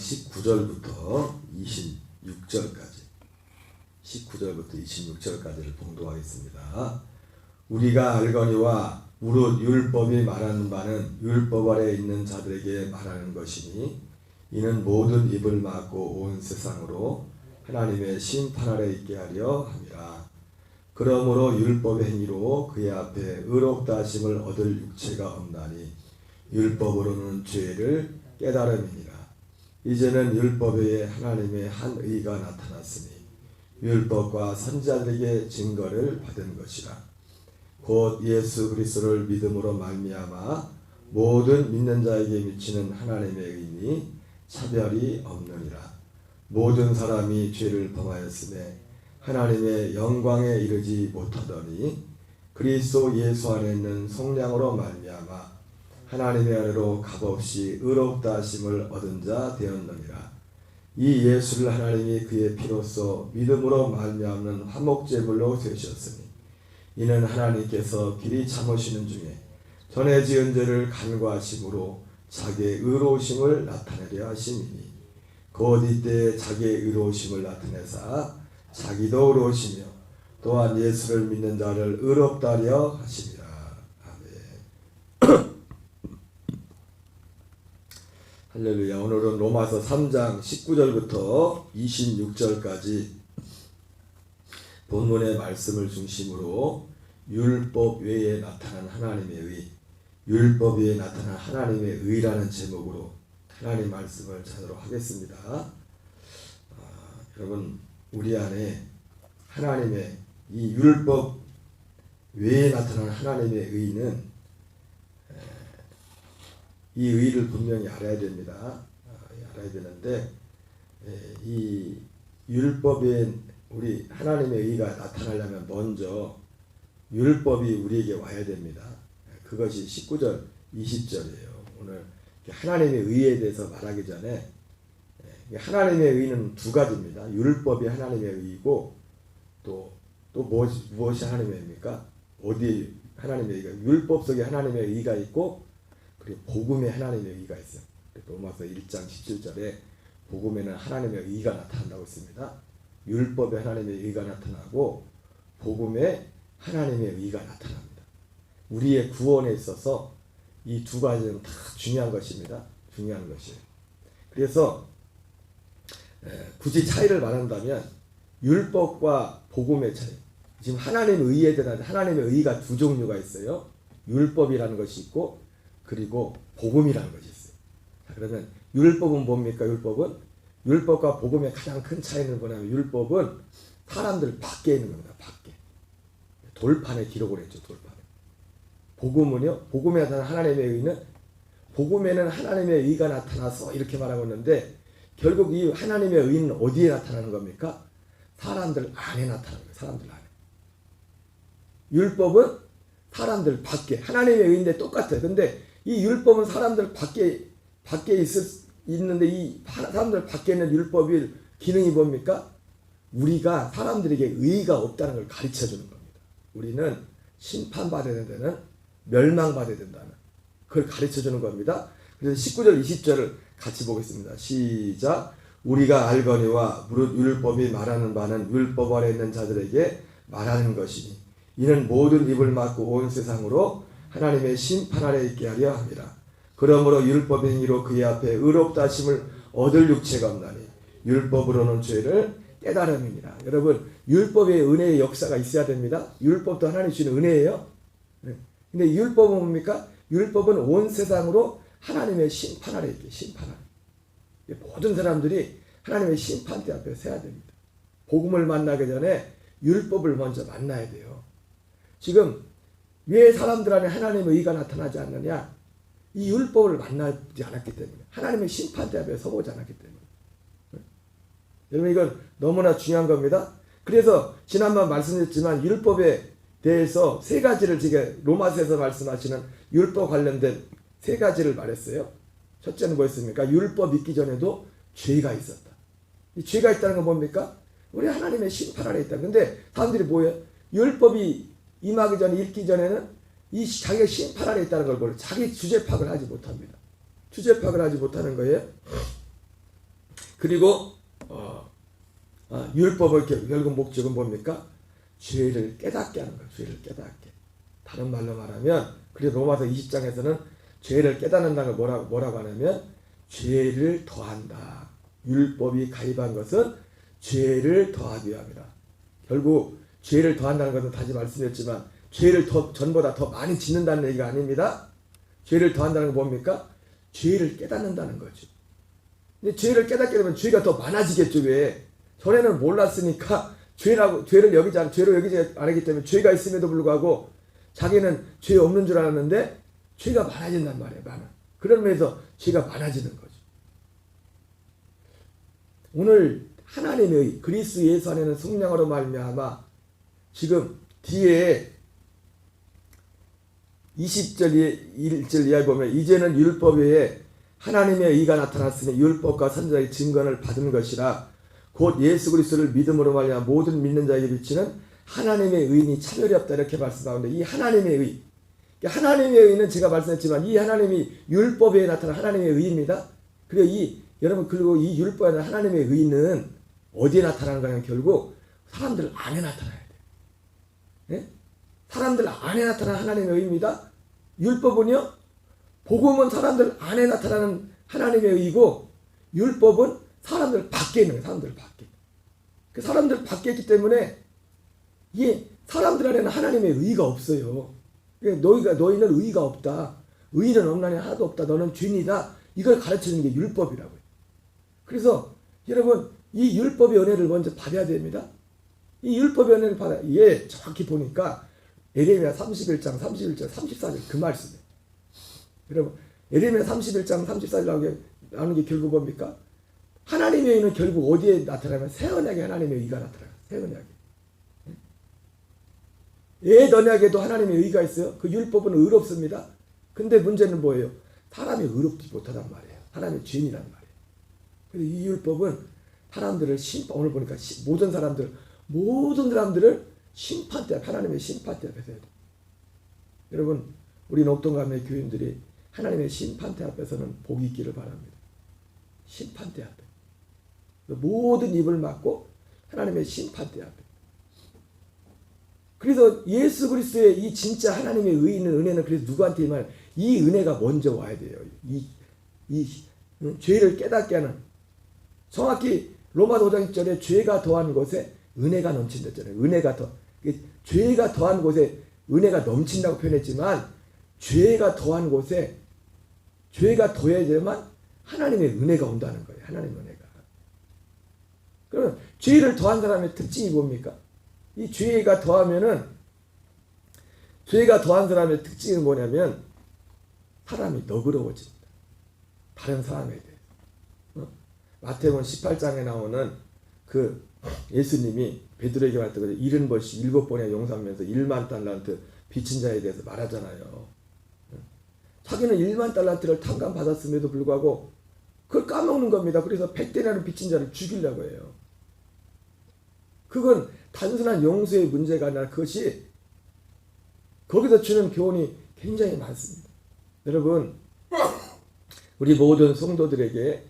19절부터 26절까지 19절부터 26절까지를 봉독하겠습니다. 우리가 알거니와 무릇 율법이 말하는 바는 율법 아래 있는 자들에게 말하는 것이니 이는 모든 입을 막고 온 세상으로 하나님의 심판 아래 있게 하려 함이라. 그러므로 율법의 행위로 그의 앞에 의롭다 하심을 얻을 육체가 없나니 율법으로는 죄를 깨달음이니라. 이제는 율법 외에 하나님의 한 의가 나타났으니 율법과 선지자들에게 증거를 받은 것이라. 곧 예수 그리스도를 믿음으로 말미암아 모든 믿는 자에게 미치는 하나님의 의니 차별이 없느니라. 모든 사람이 죄를 범하였음에 하나님의 영광에 이르지 못하더니 그리스도 예수 안에 있는 속량으로 말미암아 하나님의 아래로 값없이 의롭다 하심을 얻은 자 되었느니라. 이 예수를 하나님이 그의 피로써 믿음으로 말미암는 화목제물로 세우셨으니 이는 하나님께서 길이 참으시는 중에 전에 지은 죄를 간과하심으로 자기의 의로우심을 나타내려 하심이니 곧 이때 자기의 의로우심을 나타내사 자기도 의로우시며 또한 예수를 믿는 자를 의롭다 하려 하심이라. 아멘. 할렐루야. 오늘은 로마서 3장 19절부터 26절까지 본문의 말씀을 중심으로 율법 외에 나타난 하나님의 의, 율법 외에 나타난 하나님의 의라는 제목으로 하나님 말씀을 찾도록 하겠습니다. 여러분, 우리 안에 하나님의 이 율법 외에 나타난 하나님의 의는 이 의를 분명히 알아야 됩니다. 알아야 되는데 이 율법에 우리 하나님의 의가 나타나려면 먼저 율법이 우리에게 와야 됩니다. 그것이 19절, 20절이에요. 오늘 하나님의 의에 대해서 말하기 전에 하나님의 의는 두 가지입니다. 율법이 하나님의 의이고 또 무엇이 하나님의 의입니까? 어디 하나님의 의가? 율법 속에 하나님의 의가 있고 그리고 복음에 하나님의 의가 있어요. 로마서 1장 17절에 복음에는 하나님의 의가 나타난다고 했습니다. 율법에 하나님의 의가 나타나고 복음에 하나님의 의가 나타납니다. 우리의 구원에 있어서 이 두 가지는 다 중요한 것입니다. 중요한 것이에요. 그래서 굳이 차이를 말한다면 율법과 복음의 차이. 지금 하나님의 의에 대한 하나님의 의가 두 종류가 있어요. 율법이라는 것이 있고 그리고 복음이라는 것이 있어요. 자, 그러면 율법은 뭡니까? 율법과 복음의 가장 큰 차이는 뭐냐면 율법은 사람들 밖에 있는 겁니다. 밖에. 돌판에 기록을 했죠. 돌판에. 복음은요. 복음에 나타난 하나님의 의는 복음에는 하나님의 의가 나타나서 이렇게 말하고 있는데 결국 이 하나님의 의는 어디에 나타나는 겁니까? 사람들 안에 나타나는 거예요. 사람들 안에. 율법은 사람들 밖에. 하나님의 의인데 똑같아요. 근데 이 율법은 사람들 밖에 있는데 이 사람들 밖에 있는 율법의 기능이 뭡니까? 우리가 사람들에게 의의가 없다는 걸 가르쳐 주는 겁니다. 우리는 심판받아야 되는, 멸망받아야 된다는 그걸 가르쳐 주는 겁니다. 그래서 19절 20절을 같이 보겠습니다. 시작. 우리가 알거니와 무릇 율법이 말하는 바는 율법 아래 있는 자들에게 말하는 것이니 이는 모든 입을 막고 온 세상으로 하나님의 심판 아래 있게 하려 함이라. 그러므로 율법 행위로 그의 앞에 의롭다 하심을 얻을 육체가 없나니 율법으로는 죄를 깨달음이니라. 여러분, 율법의 은혜의 역사가 있어야 됩니다. 율법도 하나님 주시는 은혜예요. 근데 율법은 뭡니까? 율법은 온 세상으로 하나님의 심판 아래 있게, 심판 아래. 모든 사람들이 하나님의 심판대 앞에 서야 됩니다. 복음을 만나기 전에 율법을 먼저 만나야 돼요. 지금 왜 사람들 안에 하나님의 의가 나타나지 않느냐? 이 율법을 만나지 않았기 때문에, 하나님의 심판대 앞에 서보지 않았기 때문에. 여러분, 이건 너무나 중요한 겁니다. 그래서 지난번 말씀드렸지만 율법에 대해서 세 가지를 제가 로마서에서 말씀하시는 율법 관련된 세 가지를 말했어요. 첫째는 뭐였습니까? 율법 있기 전에도 죄가 있었다. 이 죄가 있다는 건 뭡니까? 우리 하나님의 심판 아래 있다. 근데 사람들이 뭐예요? 율법이 임하기 전에, 읽기 전에는 이 자기가 심판 아래 있다는 걸 모르고 자기 주제 파악을 하지 못합니다. 주제 파악을 하지 못하는 거예요. 그리고 율법의 결국 목적은 뭡니까? 죄를 깨닫게 하는 거예요. 죄를 깨닫게. 다른 말로 말하면, 그래서 로마서 20장에서는 죄를 깨닫는다는 걸 뭐라고 하냐면 죄를 더한다. 율법이 가입한 것은 죄를 더하기 위함이다. 결국 죄를 더한다는 것은 다시 말씀드렸지만 죄를 전보다 더 많이 짓는다는 얘기가 아닙니다. 죄를 더한다는 건 뭡니까? 죄를 깨닫는다는 거죠. 근데 죄를 깨닫게 되면 죄가 더 많아지겠죠. 왜? 전에는 몰랐으니까 죄를 여기지 않기 때문에 죄가 있음에도 불구하고 자기는 죄 없는 줄 알았는데 죄가 많아진단 말이에요. 그런 면에서 죄가 많아지는 거죠. 오늘 하나님의 그리스도 예수 안에는 성령으로 말미암아 지금 뒤에 20절 1절 이하에 보면 이제는 율법 외에 하나님의 의가 나타났으니 율법과 선지자의 증거를 받은 것이라 곧 예수 그리스도를 믿음으로 말미암아 모든 믿는 자에게 비치는 하나님의 의인이 차별이 없다 이렇게 말씀하는데 이 하나님의 의, 하나님의 의는 제가 말씀했지만 이 하나님이 율법에 나타난 하나님의 의입니다. 그리고 여러분 그리고 이 율법에 나타난 하나님의 의는 어디에 나타나는 거냐면 결국 사람들 안에 나타나야 돼요. 네? 사람들 안에 나타나는 하나님의 의입니다. 율법은요, 복음은 사람들 안에 나타나는 하나님의 의이고 율법은 사람들 밖에 있는 거예요. 사람들 밖에. 그 사람들 밖에 있기 때문에 이 사람들 안에는 하나님의 의가 없어요. 너희는 의가 없다. 의는 없나니 하나도 없다. 너는 죄인이다. 이걸 가르치는 게 율법이라고요. 그래서 여러분 이 율법의 은혜를 먼저 받아야 됩니다. 이 율법의 은혜를 받아야 정확히 보니까 에레미야 31장 31절 34절 그 말씀이에요. 여러분 에레미야 31장 34절 나오는 게 결국 뭡니까? 하나님의 의는 결국 어디에 나타나면 새 언약에 하나님의 의가 나타나요. 새 언약에. 옛 언약에도 하나님의 의가 있어요. 그 율법은 의롭습니다. 근데 문제는 뭐예요? 사람이 의롭지 못하단 말이에요. 사람이 죄인이란 말이에요. 그래서 이 율법은 사람들을 오늘 보니까 모든 사람들을 심판대 앞에, 하나님의 심판대 앞에서 해야 돼요. 여러분 우리 녹동감의 교인들이 하나님의 심판대 앞에서는 복이 있기를 바랍니다. 심판대 앞에 모든 입을 막고 하나님의 심판대 앞에. 그래서 예수 그리스도의 이 진짜 하나님의 의의 있는 은혜는 그래서 누구한테 임하냐? 이 은혜가 먼저 와야 돼요. 죄를 깨닫게 하는, 정확히 로마서 5장 1절에 죄가 더한 곳에 은혜가 넘친다잖아요. 죄가 더한 곳에 은혜가 넘친다고 표현했지만 죄가 더한 곳에 죄가 더해야지만 하나님의 은혜가 온다는 거예요. 하나님의 은혜가. 그러면 죄를 더한 사람의 특징이 뭡니까? 이 죄가 더한 사람의 특징은 뭐냐면 사람이 너그러워집니다. 다른 사람에 대해. 마태복음 18장에 나오는 그 예수님이 베드로에게 말했던 70번씩 7번이나 용서하면서 1만 달란트 빚진 자에 대해서 말하잖아요. 자기는 1만 달란트를 탕감받았음에도 불구하고 그걸 까먹는 겁니다. 그래서 100대라는 빚진 자를 죽이려고 해요. 그건 단순한 용서의 문제가 아니라 그것이 거기서 주는 교훈이 굉장히 많습니다. 여러분 우리 모든 성도들에게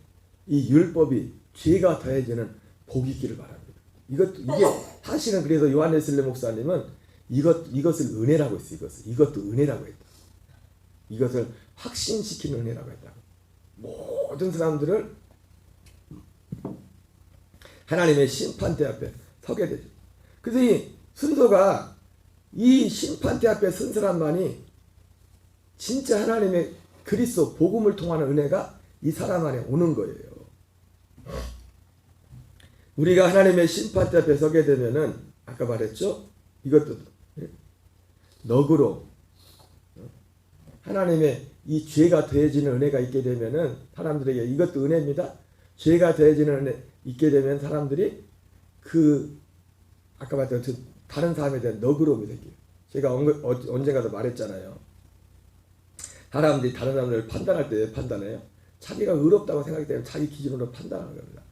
이 율법이 죄가 더해지는 복이 있기를 바랍니다. 이게 사실은 그래서 요한 웨슬리 목사님은 이것을 은혜라고 했어요. 이것도 은혜라고 했다. 이것을 확신시키는 은혜라고 했다. 모든 사람들을 하나님의 심판대 앞에 서게 되죠. 그래서 이 순서가 이 심판대 앞에 선 사람만이 진짜 하나님의 그리스도 복음을 통하는 은혜가 이 사람 안에 오는 거예요. 우리가 하나님의 심판대 앞에 서게 되면은 아까 말했죠? 이것도 너그러 하나님의 이 죄가 더해지는 은혜가 있게 되면은 사람들에게 이것도 은혜입니다. 죄가 더해지는 은혜 있게 되면 사람들이 아까 말했던 다른 사람에 대한 너그러움이 생겨요. 제가 언젠가도 말했잖아요. 사람들이 다른 사람들을 판단할 때 왜 판단해요? 자기가 의롭다고 생각하기 때문에 자기 기준으로 판단하는 겁니다.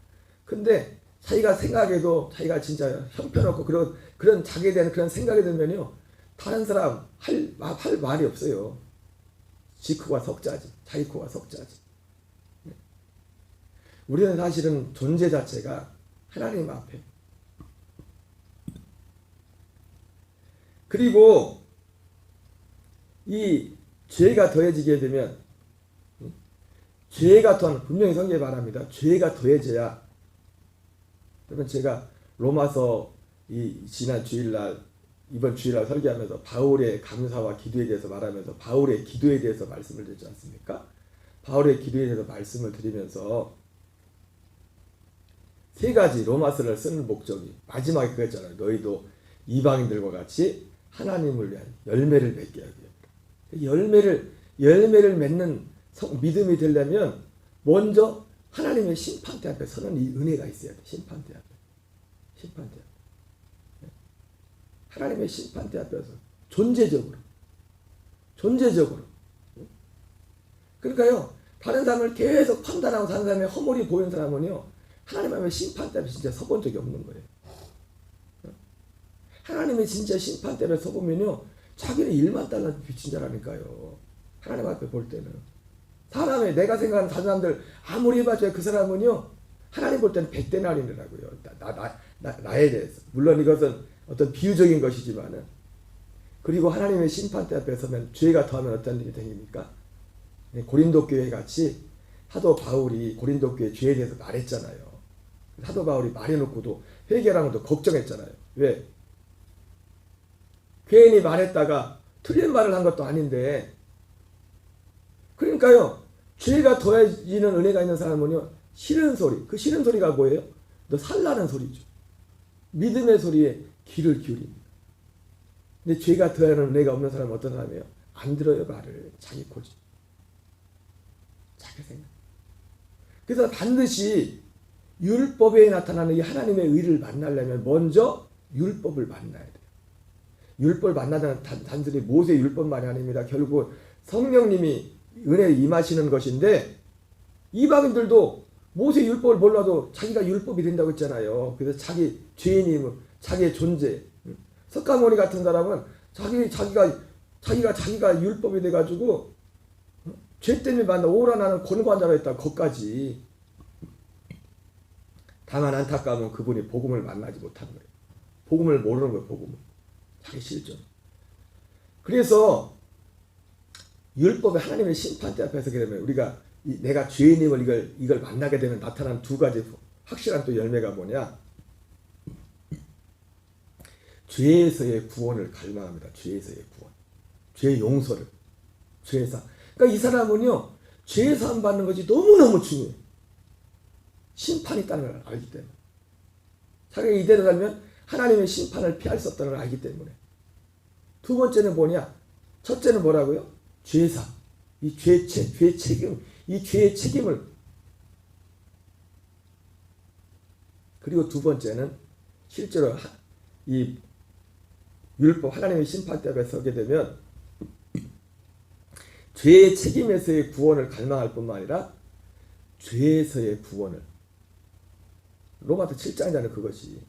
근데 자기가 생각해도 자기가 진짜 형편없고 그런 자기에 대한 그런 생각이 들면요, 다른 사람 할 말이 없어요. 지 코가 석자지. 자기 코가 석자지. 우리는 사실은 존재 자체가 하나님 앞에. 그리고 이 죄가 더해지게 되면, 죄가 더한, 분명히 성경에 말합니다. 죄가 더해져야. 그러면 제가 로마서 지난 주일날, 이번 주일날 설교하면서 바울의 감사와 기도에 대해서 말하면서 바울의 기도에 대해서 말씀을 드리지 않습니까? 바울의 기도에 대해서 말씀을 드리면서 세 가지 로마서를 쓰는 목적이 마지막에 그랬잖아요. 너희도 이방인들과 같이 하나님을 위한 열매를 맺게 하기. 열매를 맺는 믿음이 되려면 먼저 하나님의 심판대 앞에 서는 이 은혜가 있어야 돼. 심판대 앞에. 하나님의 심판대 앞에서 존재적으로. 그러니까요, 다른 사람을 계속 판단하고 다른 사람의 허물이 보이는 사람은요, 하나님 앞에 심판대 앞에 진짜 서본 적이 없는 거예요. 하나님의 진짜 심판대 앞에 서보면요, 자기는 일만 달러 비친 자라니까요. 하나님 앞에 볼 때는. 사람의, 내가 생각하는 다른 사람들 아무리 해봐줘야 그 사람은요, 하나님 볼 때는 100대 날이라고요. 나에 대해서. 물론 이것은 어떤 비유적인 것이지만은. 그리고 하나님의 심판대 앞에 서면 죄가 더하면 어떤 일이 생깁니까? 고린도 교회 같이 사도 바울이 고린도 교회 죄에 대해서 말했잖아요. 사도 바울이 말해놓고도 회개라는 것도 걱정했잖아요. 왜? 괜히 말했다가 틀린 말을 한 것도 아닌데. 그러니까요, 죄가 더해지는 은혜가 있는 사람은요, 싫은 소리, 그 싫은 소리가 뭐예요? 너 살라는 소리죠. 믿음의 소리에 귀를 기울입니다. 근데 죄가 더하는 은혜가 없는 사람은 어떤 사람이에요? 안 들어요, 말을. 자기 고집, 자기 생각. 그래서 반드시 율법에 나타나는 이 하나님의 의를 만나려면 먼저 율법을 만나야 돼요. 율법을 만나다는 단순히 모세 율법만이 아닙니다. 결국 성령님이 은혜에 임하시는 것인데, 이방인들도 모세 율법을 몰라도 자기가 율법이 된다고 했잖아요. 그래서 자기 죄인임을, 자기의 존재. 석가모니 같은 사람은 자기가 율법이 돼가지고 죄 때문에 만나 오라 나는 권고한다고 했다. 거기까지. 다만 안타까우면 그분이 복음을 만나지 못하는 거예요. 복음을 모르는 거예요. 복음을. 자기 실존. 그래서 율법의 하나님의 심판대 앞에 서게 되면 우리가 내가 죄인임을 이걸 만나게 되면 나타난 두 가지 확실한 또 열매가 뭐냐? 죄에서의 구원을 갈망합니다. 죄에서의 구원. 죄 용서를. 죄사. 그러니까 이 사람은요, 죄 사함 받는 것이 너무너무 중요해요. 심판이 있다는 걸 알기 때문에. 자기가 이대로 살면 하나님의 심판을 피할 수 없다는 걸 알기 때문에. 두 번째는 뭐냐? 첫째는 뭐라고요? 죄사. 이 죄 책임. 이 죄의 책임을. 그리고 두 번째는 실제로 이 율법, 하나님의 심판대 앞에 서게 되면 죄의 책임에서의 구원을 갈망할 뿐만 아니라 죄에서의 구원을. 로마서 7장에는 그것이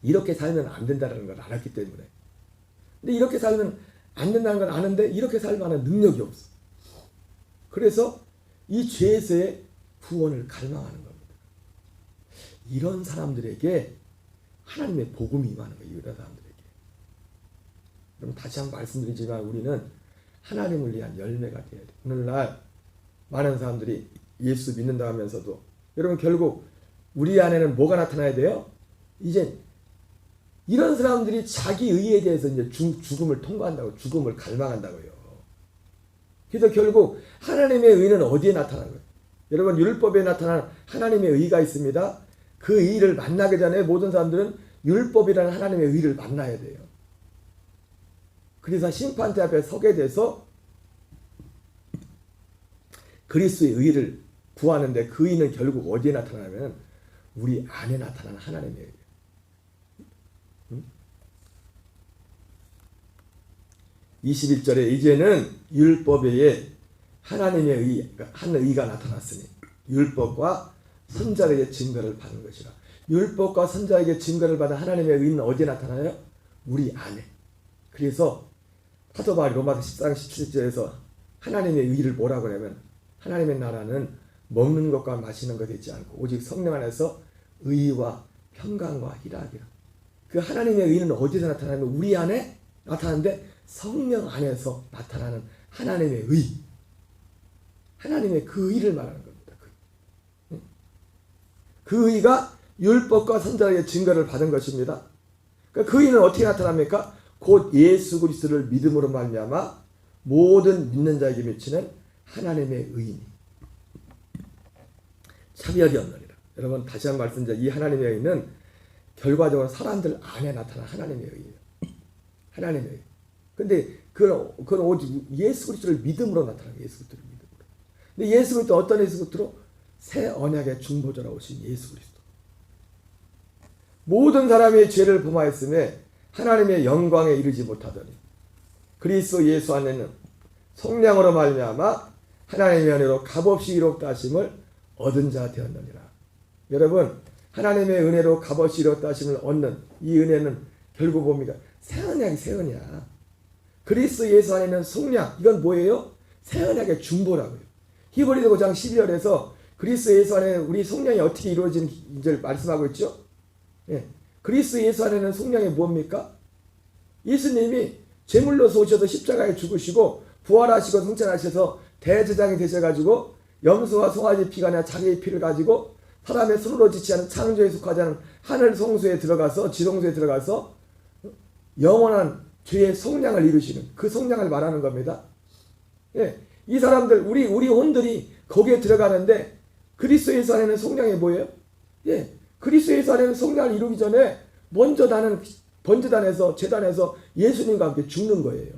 이렇게 살면 안 된다는 걸 알았기 때문에. 근데 이렇게 살면 안 된다는 걸 아는데 이렇게 살만한 능력이 없어. 그래서 이 죄에서의 구원을 갈망하는 겁니다. 이런 사람들에게 하나님의 복음이 임하는 거예요. 이런 사람들에게. 그럼 다시 한번 말씀드리지만 우리는 하나님을 위한 열매가 되어야 돼요. 오늘날 많은 사람들이 예수 믿는다 하면서도 여러분 결국 우리 안에는 뭐가 나타나야 돼요? 이제 이런 사람들이 자기 의에 대해서 이제 죽음을 통과한다고, 죽음을 갈망한다고요. 그래서 결국 하나님의 의는 어디에 나타나는 거예요? 여러분 율법에 나타난 하나님의 의가 있습니다. 그 의를 만나기 전에 모든 사람들은 율법이라는 하나님의 의를 만나야 돼요. 그래서 심판대 앞에 서게 돼서 그리스도의 의를 구하는데 그 의는 결국 어디에 나타나냐면 우리 안에 나타나는 하나님의 의예요. 21절에 이제는 율법 외에 하나님의 의, 한 의가 나타났으니 율법과 선자에게 증거를 받는 것이라. 율법과 선자에게 증거를 받은 하나님의 의는 어디에 나타나요? 우리 안에. 그래서 사도 바울이 로마서 14장 17절에서 하나님의 의를 뭐라고 하냐면 하나님의 나라는 먹는 것과 마시는 것 되지 않고 오직 성령 안에서 의와 평강과 희락이라. 그 하나님의 의는 어디서 나타나면 우리 안에 나타나는데 성령 안에서 나타나는 하나님의 의, 하나님의 그 의를 말하는 겁니다. 그 의가 율법과 선지자의 증거를 받은 것입니다. 그 의는 어떻게 나타납니까? 곧 예수 그리스도를 믿음으로 말미암아 모든 믿는 자에게 미치는 하나님의 의니 차별이 없느니라. 여러분 다시 한번 말씀드립니다. 이 하나님의 의는 결과적으로 사람들 안에 나타난 하나님의 의예요. 하나님의 의. 근데 그건 오직 예수 그리스도를 믿음으로 나타나는 거예요. 예수 그리스도를 믿음으로. 근데 예수 그리스도 어떤 예수 그리스도로? 새 언약의 중보자로 오신 예수 그리스도. 모든 사람의 죄를 범하였음에 하나님의 영광에 이르지 못하더니 그리스도 예수 안에는 성령으로 말미암아 하나님의 은혜로 값없이 이롭다 하심을 얻은 자 되었느니라. 여러분 하나님의 은혜로 값없이 이롭다 하심을 얻는 이 은혜는 결국 뭡니까? 새 언약이 새 언약. 그리스도 예수 안에는 속량. 이건 뭐예요? 새 언약의 중보라고요. 히브리서 5장 12절에서 그리스도 예수 안에 우리 속량이 어떻게 이루어지는지를 말씀하고 있죠. 예. 그리스도 예수 안에는 속량이 뭡니까? 예수님이 제물로서 오셔서 십자가에 죽으시고 부활하시고 승천하셔서 대제사장이 되셔가지고 염소와 송아지 피가 아니라 자기의 피를 가지고 사람의 손으로 짓지 않은 창조에 속하지 않은 하늘 성소에 들어가서 지성소에 들어가서 영원한 죄의 속량을 이루시는 그 속량을 말하는 겁니다. 예, 이 사람들 우리 혼들이 거기에 들어가는데 그리스도 예수 안에는 속량이 뭐예요? 예, 그리스도 예수 안에는 속량을 이루기 전에 먼저 나는 번제단에서 제단에서 예수님과 함께 죽는 거예요.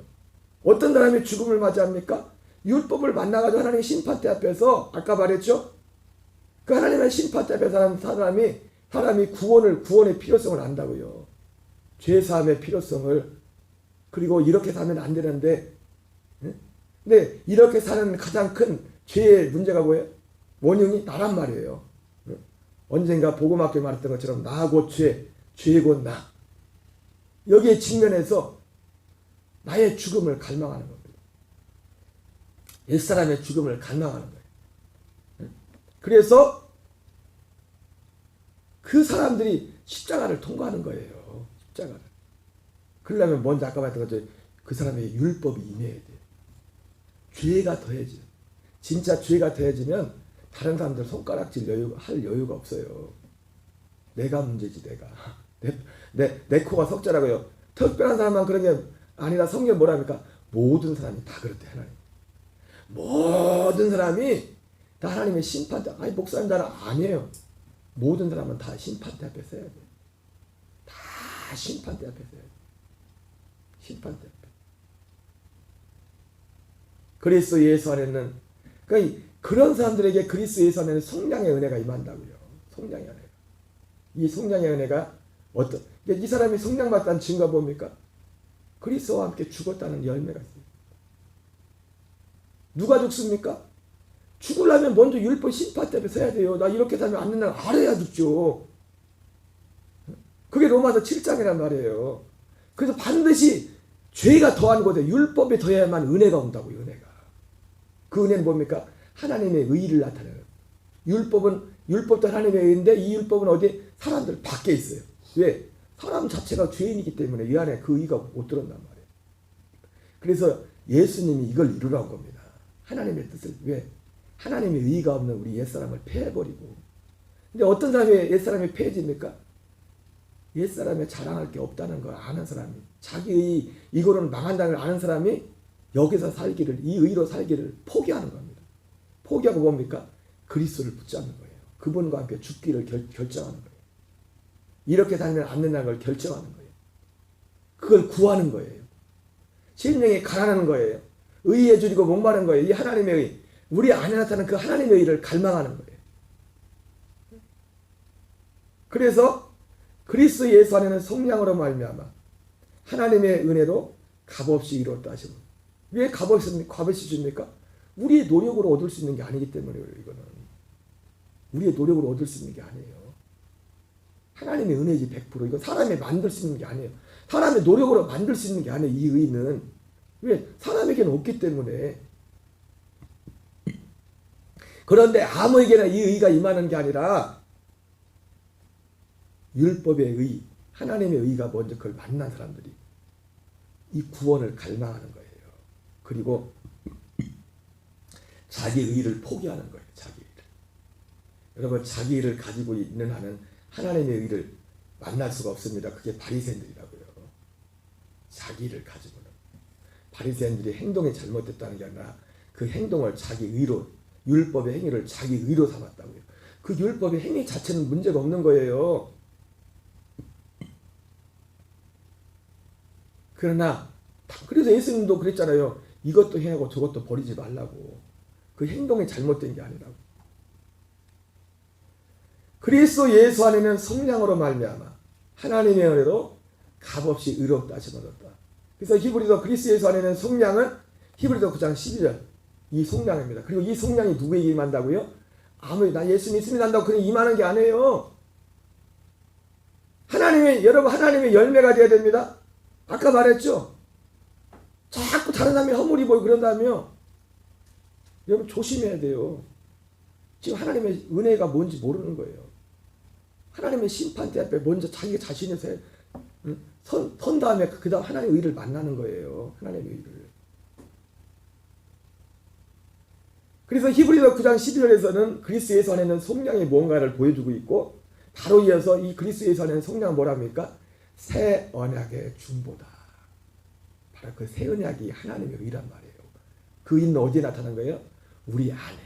어떤 사람이 죽음을 맞이합니까? 율법을 만나가지고 하나님의 심판대 앞에서 아까 말했죠? 그 하나님의 심판대 앞에서 사람이 구원의 필요성을 안다고요. 죄사함의 필요성을. 그리고 이렇게 살면 안 되는데, 근데 이렇게 사는 가장 큰 죄의 문제가 뭐예요? 원흉이 나란 말이에요. 언젠가 복음학교에 말했던 것처럼 나 곧 죄, 죄 곧 나. 여기에 직면해서 나의 죽음을 갈망하는 겁니다. 옛사람의 죽음을 갈망하는 거예요. 그래서 그 사람들이 십자가를 통과하는 거예요. 십자가를. 그러려면 먼저 아까 말했던 것처럼 그 사람의 율법이 임해야 돼요. 죄가 더해져. 진짜 죄가 더해지면 다른 사람들 손가락질 할 여유가 없어요. 내가 문제지 내가. 내 코가 석자라고요. 특별한 사람만 그런 게 아니라 성경 뭐랍니까? 모든 사람이 다 그렇대 하나님. 모든 사람이 다 하나님의 심판대. 아니 목사님 나는 아니에요. 모든 사람은 다 심판대 앞에 서야 돼. 다 심판대 앞에 서야 돼. 심판대 앞에. 그리스도 예수 안에는 그러니까 그런 사람들에게 그리스도 예수 안에는 속량의 은혜가 임한다고요. 속량의 은혜가. 이 속량의 은혜가 이 사람이 속량 받다는 증거가 뭡니까? 그리스도와 함께 죽었다는 열매가 있어요. 누가 죽습니까? 죽으려면 먼저 율법 심판대 앞에 서야 돼요. 나 이렇게 살면 안 된다는 걸 알아야 죽죠. 그게 로마서 7장이란 말이에요. 그래서 반드시 죄가 더한 곳에 율법이 더해야만 은혜가 온다고요. 은혜가. 그 은혜는 뭡니까? 하나님의 의를 나타내는. 율법도 하나님의 의인데 이 율법은 어디? 사람들 밖에 있어요. 왜? 사람 자체가 죄인이기 때문에 이 안에 그 의가 못 들어온단 말이에요. 그래서 예수님이 이걸 이루라는 겁니다. 하나님의 뜻을. 왜? 하나님의 의가 없는 우리 옛사람을 패해버리고. 근데 어떤 사람이 옛사람이 패해집니까? 옛사람이 자랑할 게 없다는 걸 아는 사람이, 자기의 이거는 망한다는 걸 아는 사람이 여기서 살기를, 이 의로 살기를 포기하는 겁니다. 포기하고 뭡니까? 그리스도를 붙잡는 거예요. 그분과 함께 죽기를 결정하는 거예요. 이렇게 살면 안 된다는 걸 결정하는 거예요. 그걸 구하는 거예요. 심령이 가난한 거예요. 의에 줄이고 목마른 거예요. 이 하나님의 의, 우리 안에 나타나는 그 하나님의 의를 갈망하는 거예요. 그래서 그리스도 예수 안에는 속량으로 말미암아 하나님의 은혜로 값없이 이루었다 하시고. 왜 값없이 줍니까? 우리의 노력으로 얻을 수 있는 게 아니기 때문에요. 이거는 우리의 노력으로 얻을 수 있는 게 아니에요. 하나님의 은혜지 100%. 이거 사람이 만들 수 있는 게 아니에요. 사람의 노력으로 만들 수 있는 게 아니에요. 이 의는. 왜? 사람에게는 없기 때문에. 그런데 아무에게나 이 의가 임하는 게 아니라 율법의 의, 하나님의 의가 먼저 그걸 만난 사람들이 이 구원을 갈망하는 거예요. 그리고 자기 의를 포기하는 거예요. 자기 의를. 여러분, 자기 의를 가지고 있는 한은 하나님의 의를 만날 수가 없습니다. 그게 바리새인들이라고요. 자기 의를 가지고는. 바리새인들이 행동이 잘못됐다는 게 아니라 그 행동을 자기 의로, 율법의 행위를 자기 의로 삼았다고요. 그 율법의 행위 자체는 문제가 없는 거예요. 그러나 그래서 예수님도 그랬잖아요. 이것도 행하고 저것도 버리지 말라고. 그 행동이 잘못된 게 아니라고. 그리스도 예수 안에는 성령으로 말미암아 하나님의 은혜로 값없이 의롭다 하심을 얻었다. 그래서 히브리서 그리스도 예수 안에는 성령은 히브리서 9장 12절 이 성령입니다. 그리고 이 성령이 누구에게 임한다고요? 아무리 나 예수 믿습니다 한다고 그냥 임하는 게 아니에요. 여러분 하나님의 열매가 돼야 됩니다. 아까 말했죠. 자꾸 다른 사람이 허물이 보이고 그런다며 여러분 조심해야 돼요. 지금 하나님의 은혜가 뭔지 모르는 거예요. 하나님의 심판대 앞에 먼저 자기 자신을 선 다음에 그 다음 하나님의 의를 만나는 거예요. 하나님의 의를. 그래서 히브리서 9장 12절에서는 그리스도 예수 안에는 성령의 무언가를 보여주고 있고 바로 이어서 이 그리스도 예수 안에는 성령은 뭐랍니까? 새 언약의 중보다. 바로 그 새 언약이 하나님의 의란 말이에요. 그 의는 어디에 나타난 거예요? 우리 안에.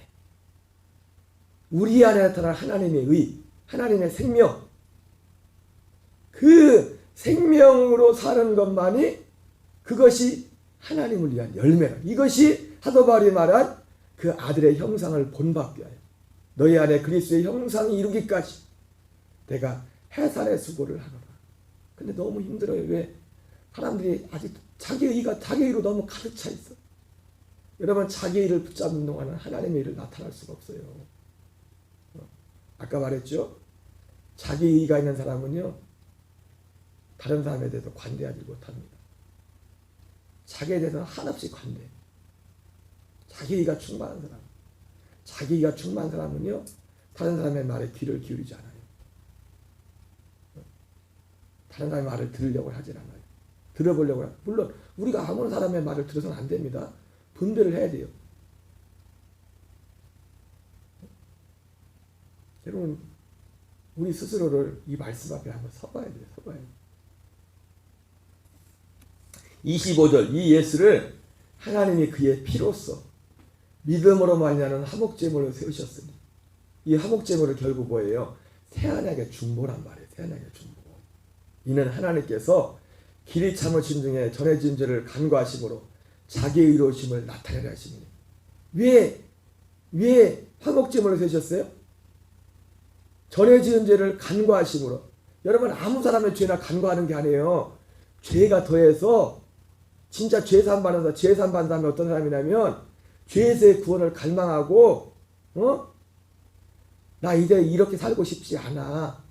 우리 안에 나타난 하나님의 의, 하나님의 생명. 그 생명으로 사는 것만이 그것이 하나님을 위한 열매라. 이것이 사도 바울이 말한 그 아들의 형상을 본받게 하여 너희 안에 그리스도의 형상이 이루기까지 내가 해산의 수고를 하노라. 근데 너무 힘들어요. 왜? 사람들이 아직 자기 의로 너무 가득 차 있어. 여러분 자기 의를 붙잡는 동안은 하나님의 의를 나타날 수가 없어요. 아까 말했죠. 자기 의가 있는 사람은요 다른 사람에 대해서 관대하지 못합니다. 자기에 대해서는 한없이 관대. 자기 의가 충만한 사람. 자기 의가 충만한 사람은요 다른 사람의 말에 귀를 기울이지 않아요. 다른 사람의 말을 들으려고 하질 않아요. 들어보려고 해요. 물론 우리가 아무런 사람의 말을 들어서는 안 됩니다. 분별을 해야 돼요. 여러분 우리 스스로를 이 말씀 앞에 한번 서봐야 돼요. 서봐야 돼요. 25절 이 예수를 하나님이 그의 피로써 믿음으로 말미암는 화목제물을 세우셨으니 이 화목제물을 결국 뭐예요? 새 언약의 중보란 말이에요. 새 언약의 중보. 이는 하나님께서 길이 참으신 중에 전해진 죄를 간과하심으로 자기의 의로우심을 나타내려 하시니 왜 화목제물을 세우셨어요? 전해진 죄를 간과하심으로. 여러분 아무 사람의 죄나 간과하는 게 아니에요. 죄가 더해서 진짜 죄산받아서 죄산받은 사람이 어떤 사람이냐면 죄에서의 구원을 갈망하고 나 이제 이렇게 살고 싶지 않아.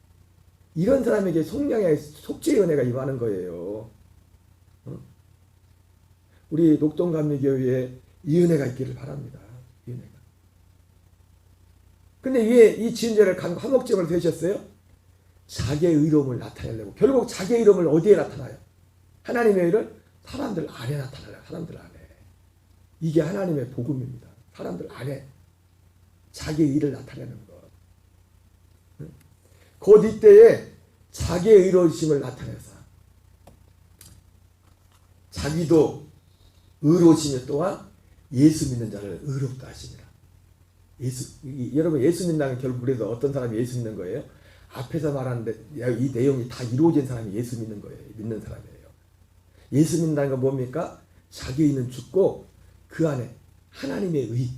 이런 사람에게 성령의 속죄의 은혜가 임하는 거예요. 우리 녹동감리교회에 이 은혜가 있기를 바랍니다. 이 은혜가. 근데 왜 이 지은 죄를 화목제물을 세우셨어요? 자기의 의로움을 나타내려고. 결국 자기의 의로움을 어디에 나타나요? 하나님의 의를 사람들 안에 나타나요. 사람들 안에. 이게 하나님의 복음입니다. 사람들 안에 자기의 의를 나타내는 것. 곧 이때에 자기의 의로우심을 나타내서 자기도 의로우시며 또한 예수 믿는 자를 의롭다 하시니라. 여러분 예수 믿는다는 결국 그래서 어떤 사람이 예수 믿는 거예요? 앞에서 말하는데 이 내용이 다 이루어진 사람이 예수 믿는 거예요. 믿는 사람이에요. 예수 믿는다는 건 뭡니까? 자기의 의는 죽고 그 안에 하나님의 의,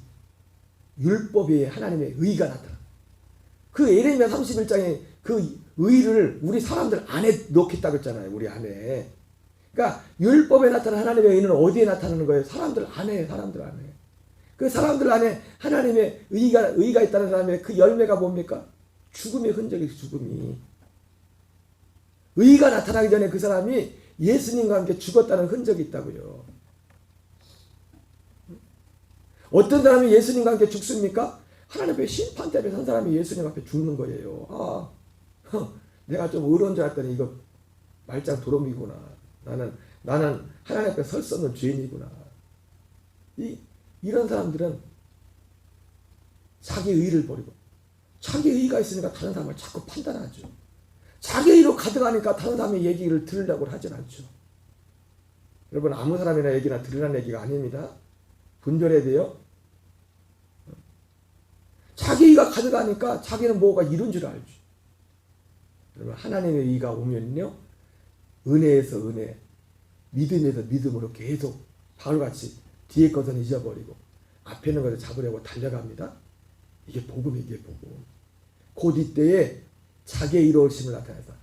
율법에 하나님의 의가 나타나. 그 예레미야 31장에 그 의를 우리 사람들 안에 넣겠다고 했잖아요. 우리 안에. 그러니까 율법에 나타나는 하나님의 의는 어디에 나타나는 거예요? 사람들 안에. 사람들 안에. 그 사람들 안에 하나님의 의가 있다는 사람의 그 열매가 뭡니까? 죽음의 흔적이 죽음이. 의가 나타나기 전에 그 사람이 예수님과 함께 죽었다는 흔적이 있다고요. 어떤 사람이 예수님과 함께 죽습니까? 하나님 앞에 심판 때문에 선 사람이 예수님 앞에 죽는 거예요. 내가 좀 의로운 줄 알았더니 이거 말짱 도롱이구나. 나는 하나님 앞에 설 수 없는 죄인이구나. 이런 사람들은 자기 의를 버리고, 자기 의가 있으니까 다른 사람을 자꾸 판단하죠. 자기 의로 가득하니까 다른 사람의 얘기를 들으려고 하진 않죠. 여러분, 아무 사람이나 얘기나 들으라는 얘기가 아닙니다. 분별해야 돼요. 자기 의가 가득하니까 자기는 뭐가 이룬 줄 알죠. 여러분, 하나님의 의가 오면요, 은혜에서 은혜, 믿음에서 믿음으로 계속 바울같이 뒤에 것은 잊어버리고 앞에 있는 것을 잡으려고 달려갑니다. 이게 복음이에요. 이게 복음. 곧 이때에 자기의 의로우심을 나타내서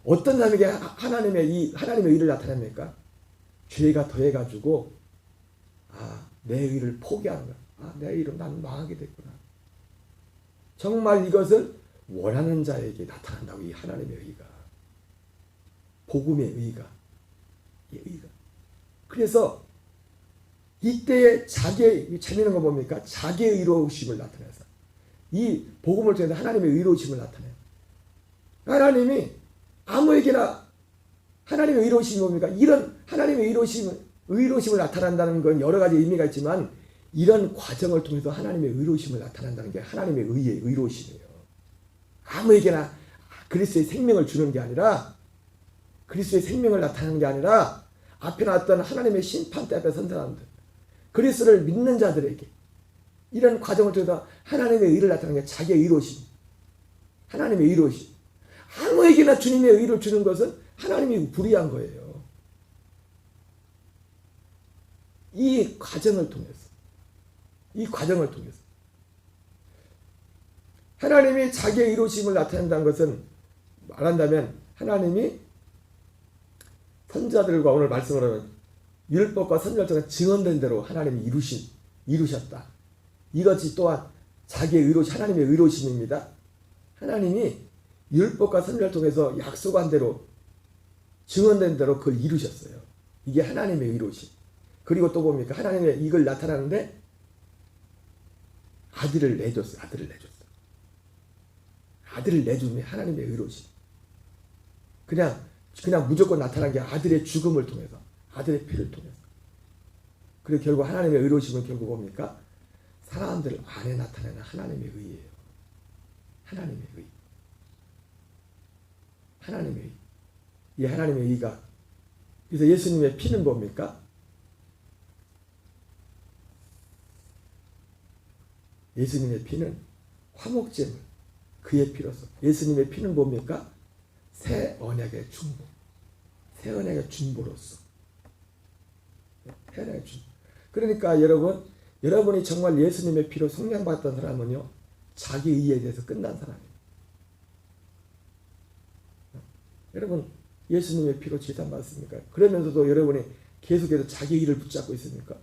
어떤 사람에게 하나님의 의를 나타냅니까? 죄가 더해가지고 내 의를 포기하는 거야. 내 의로 나는 망하게 됐구나. 정말 이것을 원하는 자에게 나타난다고. 이 하나님의 의가, 복음의 의가, 이 의가. 그래서 이때에 자기의, 재미있는 거 뭡니까? 자기의 의로우심을 나타내서 이 복음을 통해서 하나님의 의로우심을 나타내요. 하나님이 아무에게나 하나님의 의로우심이 뭡니까? 이런 하나님의 의로우심을 나타난다는 건 여러 가지 의미가 있지만, 이런 과정을 통해서 하나님의 의로우심을 나타난다는 게 하나님의 의의 의로우심이에요. 아무에게나 그리스도의 생명을 주는 게 아니라, 그리스도의 생명을 나타내는 게 아니라, 앞에 나왔던 하나님의 심판대 앞에 선 사람들, 그리스도를 믿는 자들에게 이런 과정을 통해서 하나님의 의를 나타내는 게 자기의 의로우심, 하나님의 의로우심. 아무에게나 주님의 의를 주는 것은 하나님이 불의한 거예요. 이 과정을 통해서 하나님이 자기의 의로우심을 나타낸다는 것은, 말한다면 하나님이 선자들과 오늘 말씀을 하면 율법과 선지자를 통해 증언된 대로 하나님이 이루셨다. 이것이 또한 자기의 의로우심, 하나님의 의로우심입니다. 하나님이 율법과 선지자를 통해서 약속한 대로, 증언된 대로 그걸 이루셨어요. 이게 하나님의 의로우심. 그리고 또 뭡니까? 하나님의 이걸 나타나는데 아들을 내줬어요. 아들을 내주면 하나님의 의로우심. 그냥 무조건 나타난 게 아들의 죽음을 통해서, 아들의 피를 통해서. 그리고 결국 하나님의 의로우심은 결국 뭡니까? 사람들 안에 나타나는 하나님의 의예요. 하나님의 의. 하나님의 의. 이 하나님의 의가, 그래서 예수님의 피는 뭡니까? 예수님의 피는 화목제물, 그의 피로서. 예수님의 피는 뭡니까? 새 언약의 중보, 새 언약의 중보로서. 새 언약의 중보. 그러니까 여러분이 정말 예수님의 피로 속량받았던 사람은요, 자기 의에 대해서 끝난 사람이에요. 여러분, 예수님의 피로 제사 받았습니까? 그러면서도 여러분이 계속해서 자기 의를 붙잡고 있습니까?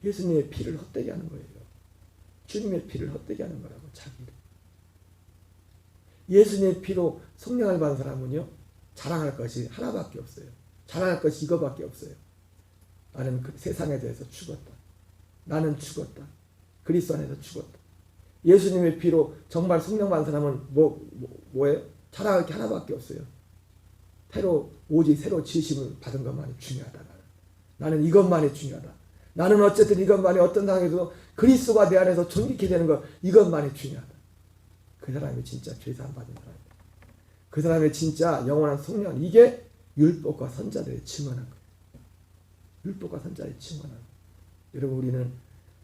예수님의 피를 헛되게 하는 거예요. 주님의 피를 헛되게 하는 거라고, 자기를. 예수님의 피로 성령을 받은 사람은요, 자랑할 것이 하나밖에 없어요. 자랑할 것이 이거밖에 없어요. 나는 그 세상에 대해서 죽었다. 나는 죽었다. 그리스도 안에서 죽었다. 예수님의 피로 정말 성령 받은 사람은 뭐예요? 자랑할 게 하나밖에 없어요. 오직 새로 지으심을 받은 것만이 중요하다. 나는 이것만이 중요하다. 나는 어쨌든 이것만이 어떤 상황에도 그리스도가 내 안에서 존귀케 되는 것, 이것만이 중요하다. 그 사람이 진짜 죄사함 받은 사람이에요. 그 사람의 진짜 영원한 성령, 이게 율법과 선자들의 증언한 거예요. 율법과 선자들의 증언한 거예요. 여러분,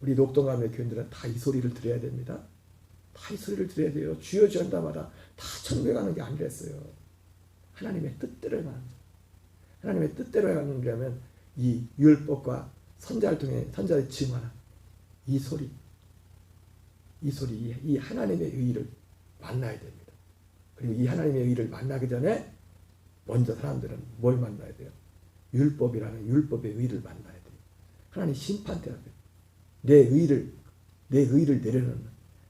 우리 녹동감의 교인들은 다 이 소리를 들어야 됩니다. 다 이 소리를 들어야 돼요. 주여 주여 한다마다 다 천국에 가는 게 아니랬어요. 하나님의 뜻대로 가는 거예요. 하나님의 뜻대로 가려면 이 율법과 선자를 통해 선자의 증언한 이 소리, 이 하나님의 의를 만나야 됩니다. 그리고 이 하나님의 의를 만나기 전에 먼저 사람들은 뭘 만나야 돼요? 율법이라는 율법의 의를 만나야 돼요. 하나님 심판대 앞에 내 의를 내려놓는,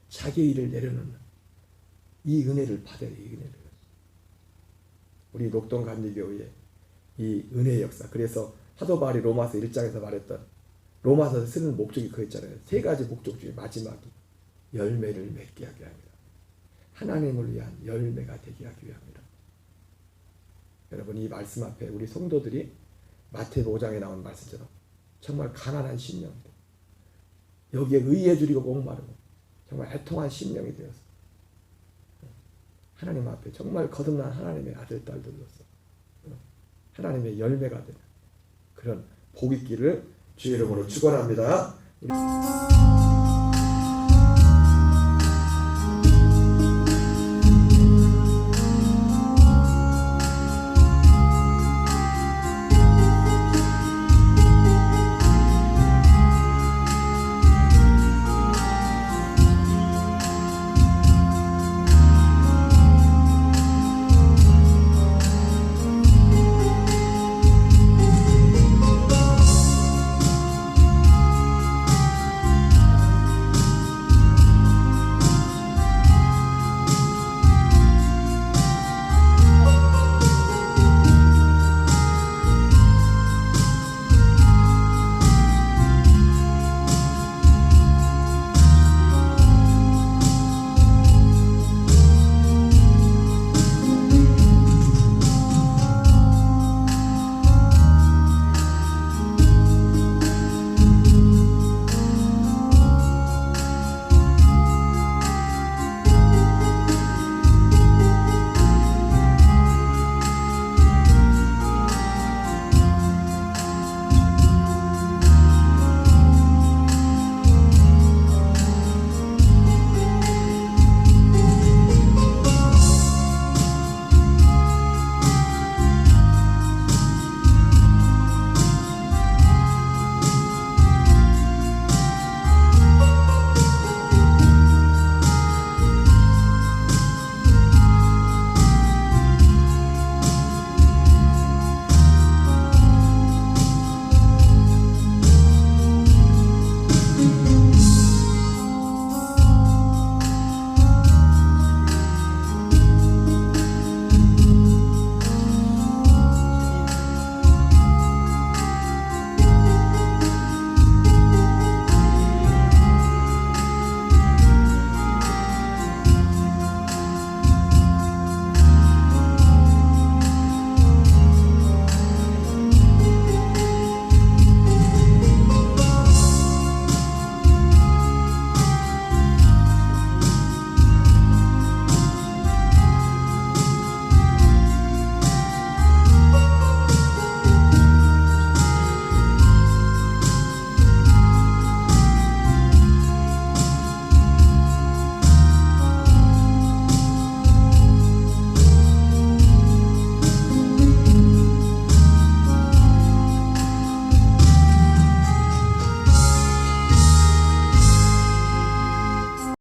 자기 의를 내려놓는 이 은혜를 받아야 돼요. 이 은혜를. 우리 녹동감리교회의 이 은혜의 역사. 그래서 사도 바울이 로마서 1장에서 말했던 로마서에 쓰는 목적이 그거 있잖아요. 세 가지 목적 중에 마지막이 열매를 맺게 하게 합니다. 하나님을 위한 열매가 되게 하기 위함이다. 여러분 이 말씀 앞에 우리 성도들이 마태복음 5장에 나온 말씀처럼 정말 가난한 심령들, 여기에 의해 주리고 목마르고 정말 애통한 심령이 되어서 하나님 앞에 정말 거듭난 하나님의 아들 딸들로서 하나님의 열매가 되는 그런 복 있기를 주의 이름으로 축원합니다.